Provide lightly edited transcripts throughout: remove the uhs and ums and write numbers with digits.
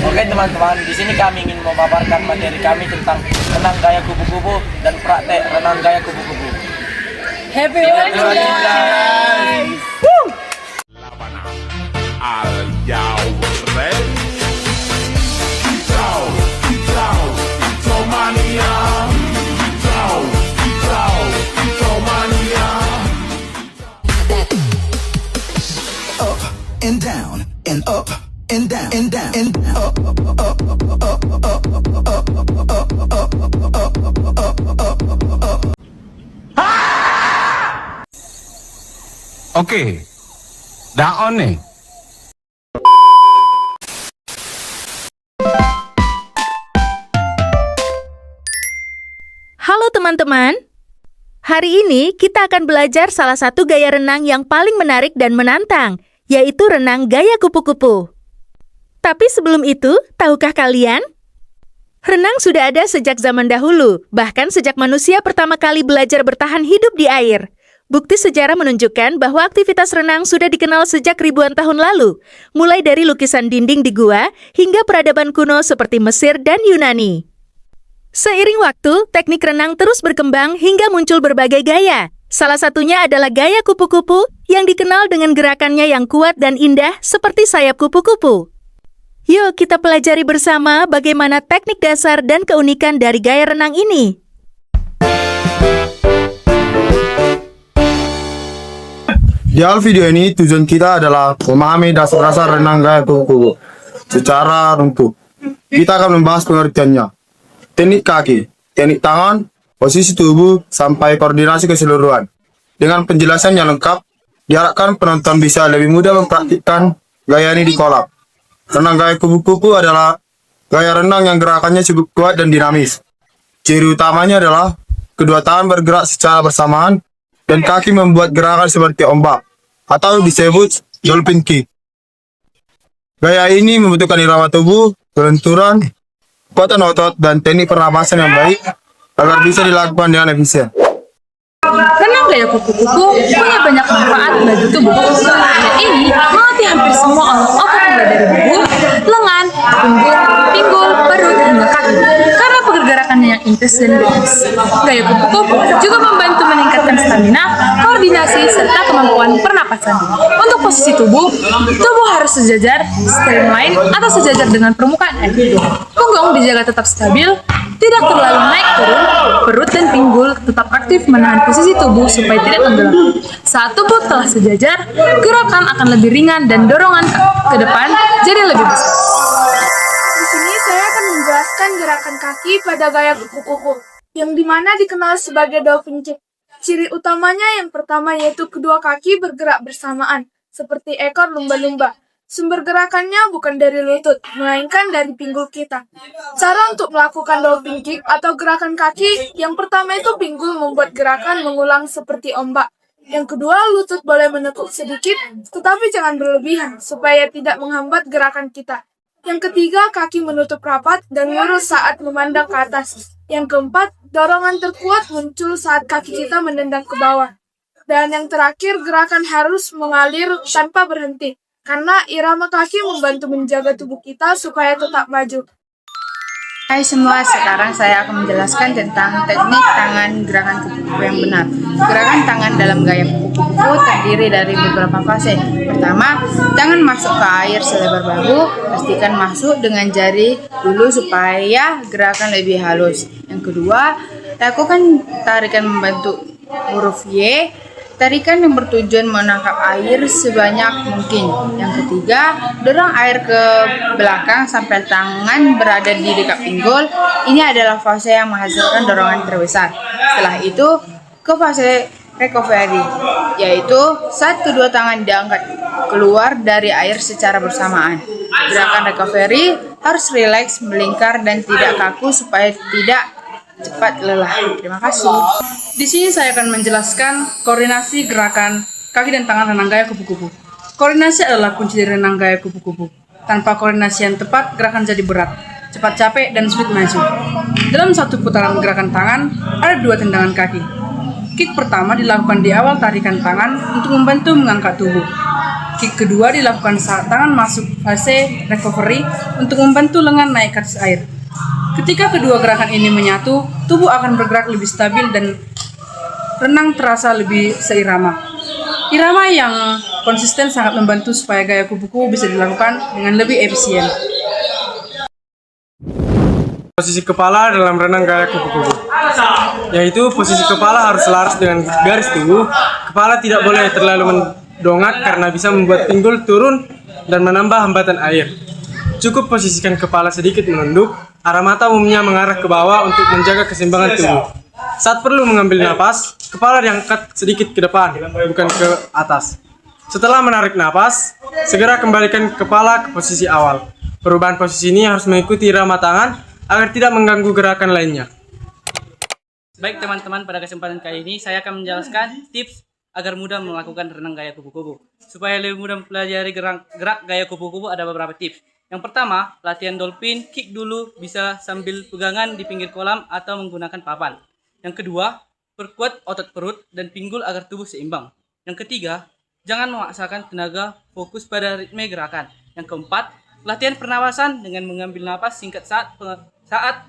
Oke teman-teman, di sini kami ingin memaparkan materi kami tentang renang gaya kupu-kupu dan praktek renang gaya kupu-kupu. Happy Wednesday, guys! Are y'all ready? Mania. Up and down and up and down and down and up up Oke, daon nih. Halo teman-teman, hari ini kita akan belajar salah satu gaya renang yang paling menarik dan menantang, yaitu renang gaya kupu-kupu. Tapi sebelum itu, tahukah kalian? Renang sudah ada sejak zaman dahulu, bahkan sejak manusia pertama kali belajar bertahan hidup di air. Bukti sejarah menunjukkan bahwa aktivitas renang sudah dikenal sejak ribuan tahun lalu, mulai dari lukisan dinding di gua hingga peradaban kuno seperti Mesir dan Yunani. Seiring waktu, teknik renang terus berkembang hingga muncul berbagai gaya. Salah satunya adalah gaya kupu-kupu yang dikenal dengan gerakannya yang kuat dan indah seperti sayap kupu-kupu. Yuk kita pelajari bersama bagaimana teknik dasar dan keunikan dari gaya renang ini. Di awal video ini, tujuan kita adalah memahami dasar-dasar renang gaya kupu-kupu secara runtuh. Kita akan membahas pengertiannya, teknik kaki, teknik tangan, posisi tubuh, sampai koordinasi keseluruhan. Dengan penjelasan yang lengkap, diharapkan penonton bisa lebih mudah mempraktikkan gaya ini di kolam. Renang gaya kupu-kupu adalah gaya renang yang gerakannya cukup kuat dan dinamis. Ciri utamanya adalah kedua tangan bergerak secara bersamaan dan kaki membuat gerakan seperti ombak, atau disebut dolphin kick. Gaya ini membutuhkan irama tubuh, kelenturan, kekuatan otot, dan teknik pernapasan yang baik agar bisa dilakukan dengan efisien. Renang gaya kupu-kupu punya banyak manfaat bagi tubuh. Gaya ini melatih hampir semua otot mulai dari bubu, lengan, punggung, pinggul, perut, hingga kaki. Karena pergerakannya yang intens dan bebas. Gaya kupu-kupu juga membantu meningkatkan stamina, koordinasi, serta kemampuan pernapasan. Untuk posisi tubuh harus sejajar, streamline, atau sejajar dengan permukaan air. Punggung dijaga tetap stabil, tidak terlalu naik turun, perut dan pinggul tetap aktif menahan posisi tubuh supaya tidak tenggelam. Saat tubuh telah sejajar, gerakan akan lebih ringan dan dorongan ke depan jadi lebih besar. Di sini saya akan menjelaskan gerakan kaki pada gaya kupu-kupu, yang dimana dikenal sebagai dolphin kick. Ciri utamanya yang pertama yaitu kedua kaki bergerak bersamaan, seperti ekor lumba-lumba. Sumber gerakannya bukan dari lutut, melainkan dari pinggul kita. Cara untuk melakukan dolphin kick atau gerakan kaki, yang pertama itu pinggul membuat gerakan mengulang seperti ombak. Yang kedua, lutut boleh menekuk sedikit, tetapi jangan berlebihan, supaya tidak menghambat gerakan kita. Yang ketiga, kaki menutup rapat dan lurus saat memandang ke atas. Yang keempat, dorongan terkuat muncul saat kaki kita menendang ke bawah. Dan yang terakhir, gerakan harus mengalir tanpa berhenti. Karena irama kaki membantu menjaga tubuh kita supaya tetap maju. Hai semua, sekarang saya akan menjelaskan tentang teknik tangan gerakan kupu-kupu yang benar. Gerakan tangan dalam gaya kupu-kupu terdiri dari beberapa fase. Pertama, tangan masuk ke air selebar bahu. Pastikan masuk dengan jari dulu supaya gerakan lebih halus. Yang kedua, lakukan tarikan membentuk huruf Y. Tarikan yang bertujuan menangkap air sebanyak mungkin. Yang ketiga, dorong air ke belakang sampai tangan berada di dekat pinggul. Ini adalah fase yang menghasilkan dorongan terbesar. Setelah itu, ke fase recovery, yaitu saat kedua tangan diangkat keluar dari air secara bersamaan. Gerakan recovery harus rileks, melingkar, dan tidak kaku supaya tidak cepat lelah. Terima kasih. Di sini saya akan menjelaskan koordinasi gerakan kaki dan tangan renang gaya kupu-kupu. Koordinasi adalah kunci dari renang gaya kupu-kupu. Tanpa koordinasi yang tepat, gerakan jadi berat, cepat capek, dan sulit maju. Dalam satu putaran gerakan tangan, ada dua tendangan kaki. Kick pertama dilakukan di awal tarikan tangan untuk membantu mengangkat tubuh. Kick kedua dilakukan saat tangan masuk fase recovery untuk membantu lengan naik ke atas air. Ketika kedua gerakan ini menyatu, tubuh akan bergerak lebih stabil dan renang terasa lebih seirama. Irama yang konsisten sangat membantu supaya gaya kupu-kupu bisa dilakukan dengan lebih efisien. Posisi kepala dalam renang gaya kupu-kupu, yaitu posisi kepala harus selaras dengan garis tubuh. Kepala tidak boleh terlalu mendongak karena bisa membuat pinggul turun dan menambah hambatan air. Cukup posisikan kepala sedikit menunduk, arah mata umumnya mengarah ke bawah untuk menjaga keseimbangan tubuh. Saat perlu mengambil napas, kepala diangkat sedikit ke depan, bukan ke atas. Setelah menarik napas, segera kembalikan kepala ke posisi awal. Perubahan posisi ini harus mengikuti irama tangan agar tidak mengganggu gerakan lainnya. Baik teman-teman, pada kesempatan kali ini saya akan menjelaskan tips agar mudah melakukan renang gaya kupu-kupu. Supaya lebih mudah mempelajari gerak gaya kupu-kupu ada beberapa tips. Yang pertama, latihan dolphin kick dulu, bisa sambil pegangan di pinggir kolam atau menggunakan papan. Yang kedua, perkuat otot perut dan pinggul agar tubuh seimbang. Yang ketiga, jangan memaksakan tenaga, fokus pada ritme gerakan. Yang keempat, latihan pernapasan dengan mengambil napas singkat saat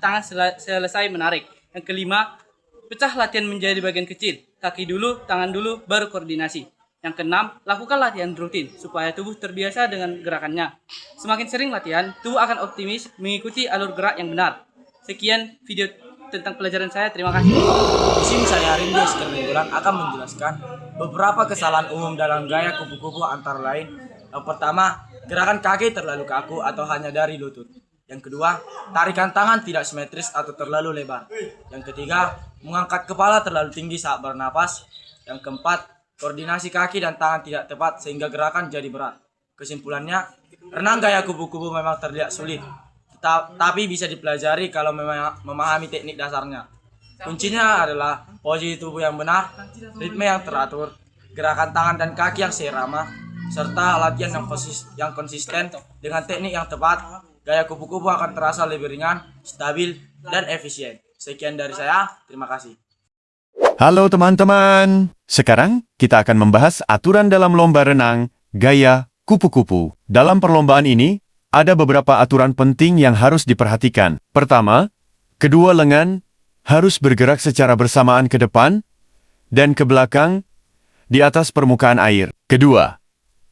tangan selesai menarik. Yang kelima, pecah latihan menjadi bagian kecil. Kaki dulu, tangan dulu, baru koordinasi. Yang keenam, lakukan latihan rutin supaya tubuh terbiasa dengan gerakannya. Semakin sering latihan, tubuh akan optimis mengikuti alur gerak yang benar. Sekian video tentang pelajaran saya. Terima kasih. Di sini saya Rindes Kerminggulan akan menjelaskan beberapa kesalahan umum dalam gaya kupu-kupu antara lain. Yang pertama, gerakan kaki terlalu kaku atau hanya dari lutut. Yang kedua, tarikan tangan tidak simetris atau terlalu lebar. Yang ketiga, mengangkat kepala terlalu tinggi saat bernapas. Yang keempat, koordinasi kaki dan tangan tidak tepat sehingga gerakan jadi berat. Kesimpulannya, renang gaya kupu-kupu memang terlihat sulit, tapi bisa dipelajari kalau memahami teknik dasarnya. Kuncinya adalah posisi tubuh yang benar, ritme yang teratur, gerakan tangan dan kaki yang seirama, serta latihan yang konsisten dengan teknik yang tepat. Gaya kupu-kupu akan terasa lebih ringan, stabil, dan efisien. Sekian dari saya, terima kasih. Halo teman-teman, sekarang kita akan membahas aturan dalam lomba renang gaya kupu-kupu. Dalam perlombaan ini, ada beberapa aturan penting yang harus diperhatikan. Pertama, kedua lengan harus bergerak secara bersamaan ke depan dan ke belakang di atas permukaan air. Kedua,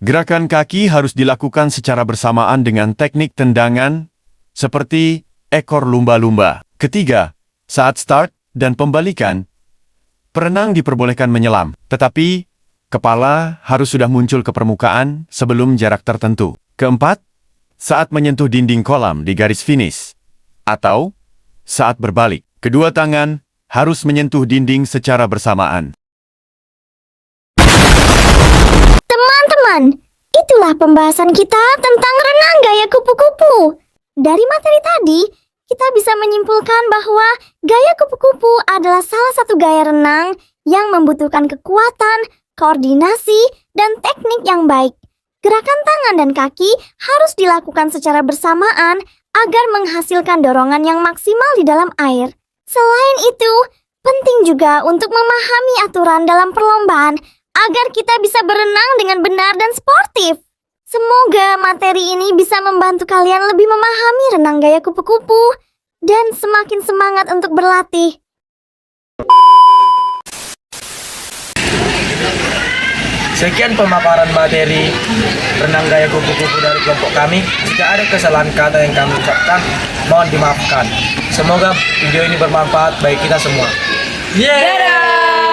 gerakan kaki harus dilakukan secara bersamaan dengan teknik tendangan seperti ekor lumba-lumba. Ketiga, saat start dan pembalikan, perenang diperbolehkan menyelam, tetapi kepala harus sudah muncul ke permukaan sebelum jarak tertentu. Keempat, saat menyentuh dinding kolam di garis finish, atau saat berbalik, kedua tangan harus menyentuh dinding secara bersamaan. Teman-teman, itulah pembahasan kita tentang renang gaya kupu-kupu. Dari materi tadi, kita bisa menyimpulkan bahwa gaya kupu-kupu adalah salah satu gaya renang yang membutuhkan kekuatan, koordinasi, dan teknik yang baik. Gerakan tangan dan kaki harus dilakukan secara bersamaan agar menghasilkan dorongan yang maksimal di dalam air. Selain itu, penting juga untuk memahami aturan dalam perlombaan agar kita bisa berenang dengan benar dan sportif. Semoga materi ini bisa membantu kalian lebih memahami renang gaya kupu-kupu dan semakin semangat untuk berlatih. Sekian pemaparan materi renang gaya kupu-kupu dari kelompok kami. Jika ada kesalahan kata yang kami ucapkan, mohon dimaafkan. Semoga video ini bermanfaat bagi kita semua. Dadah!